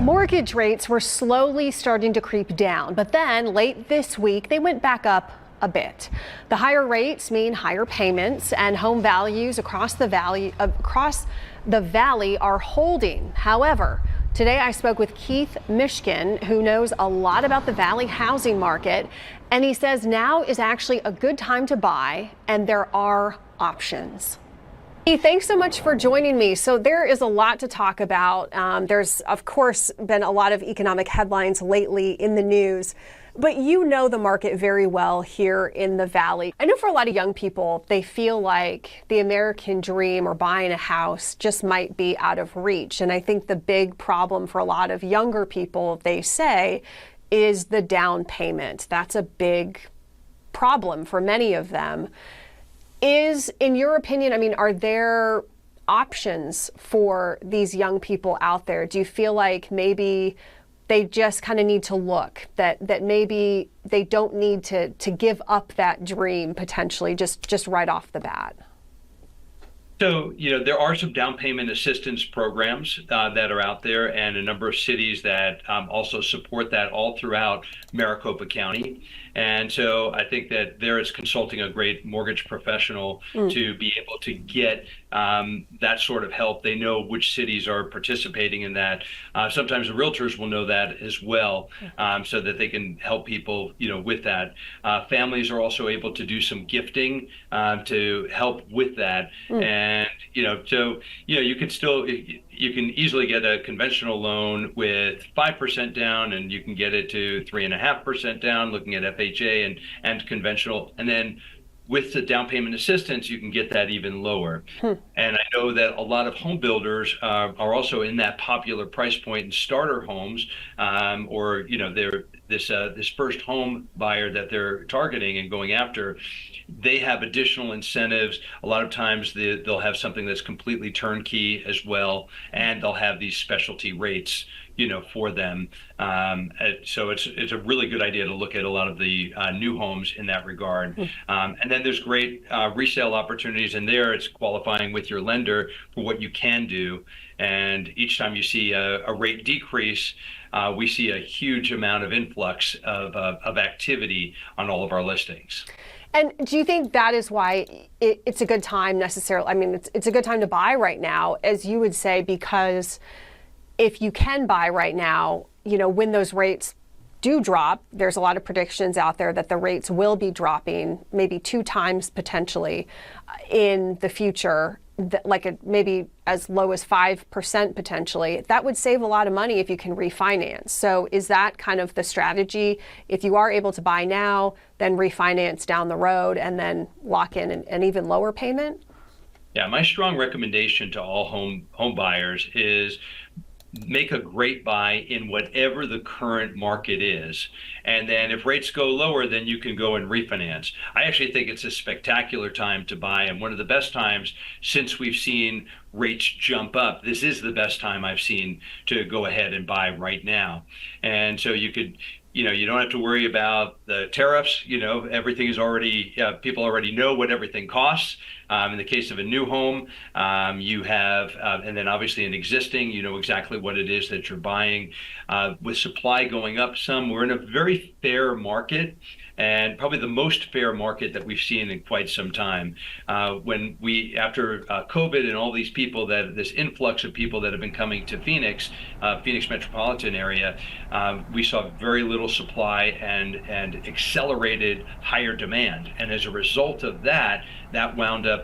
Mortgage rates were slowly starting to creep down, but then late this week they went back up a bit. The higher rates mean higher payments, and home values across the valley are holding. However, today I spoke with Keith Mishkin, who knows a lot about the Valley housing market, and he says now is actually a good time to buy, and there are options. Thanks so much for joining me. So there is a lot to talk about. There's, of course, been a lot of economic headlines lately in the news, but you know the market very well here in the Valley. I know for a lot of young people, they feel like the American dream or buying a house just might be out of reach. And I think the big problem for a lot of younger people, they say, is the down payment. That's a big problem for many of them. In your opinion, I mean, are there options for these young people out there? Do you feel like maybe they just kind of need to look, that maybe they don't need to give up that dream potentially just right off the bat? So, there are some down payment assistance programs that are out there, and a number of cities that also support that all throughout Maricopa County. And so I think that there is consulting a great mortgage professional to be able to get that sort of help. They know which cities are participating in that. Sometimes the realtors will know that as well, so that they can help people, with that. Families are also able to do some gifting to help with that. And, so, you can still, you can easily get a conventional loan with 5% down, and you can get it to 3.5% down, looking at FHA and conventional. And then with the down payment assistance, you can get that even lower. And I know that a lot of home builders are also in that popular price point in starter homes, or they're this first home buyer that they're targeting and going after. They have additional incentives. A lot of times they'll have something that's completely turnkey as well, and they'll have these specialty rates, for them. So it's a really good idea to look at a lot of the new homes in that regard. And then there's great resale opportunities, and there it's qualifying with your lender for what you can do. And each time you see a rate decrease, we see a huge amount of influx of activity on all of our listings. And do you think that is why it's a good time necessarily? I mean, it's a good time to buy right now, as you would say, because if you can buy right now, when those rates do drop, there's a lot of predictions out there that the rates will be dropping maybe 2 times potentially in the future, maybe as low as 5% potentially. That would save a lot of money if you can refinance. So is that kind of the strategy? If you are able to buy now, then refinance down the road and then lock in an even lower payment? Yeah, my strong recommendation to all home buyers is make a great buy in whatever the current market is. And then if rates go lower, then you can go and refinance. I actually think it's a spectacular time to buy, and one of the best times since we've seen rates jump up. This is the best time I've seen to go ahead and buy right now. And so you could, you don't have to worry about the tariffs. Everything is already, people already know what everything costs. In the case of a new home, you have, and then obviously an existing, you know exactly what it is that you're buying. With supply going up some, we're in a very fair market, and probably the most fair market that we've seen in quite some time. When after COVID and all these people, this influx of people that have been coming to Phoenix metropolitan area, we saw very little supply and accelerated higher demand. And as a result of that wound up,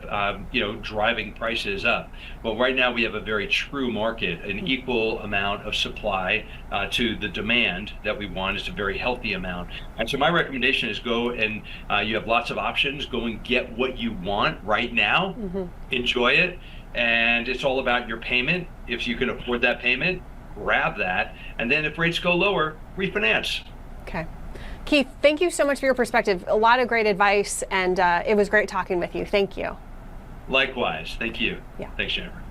driving prices up. Well, right now we have a very true market, an equal amount of supply to the demand that we want. Is a very healthy amount. And so my recommendation is go and you have lots of options. Go and get what you want right now. Enjoy it. And it's all about your payment. If you can afford that payment, grab that. And then if rates go lower, refinance. Okay. Keith, thank you so much for your perspective. A lot of great advice, and it was great talking with you. Thank you. Likewise. Thank you. Yeah. Thanks, Jennifer.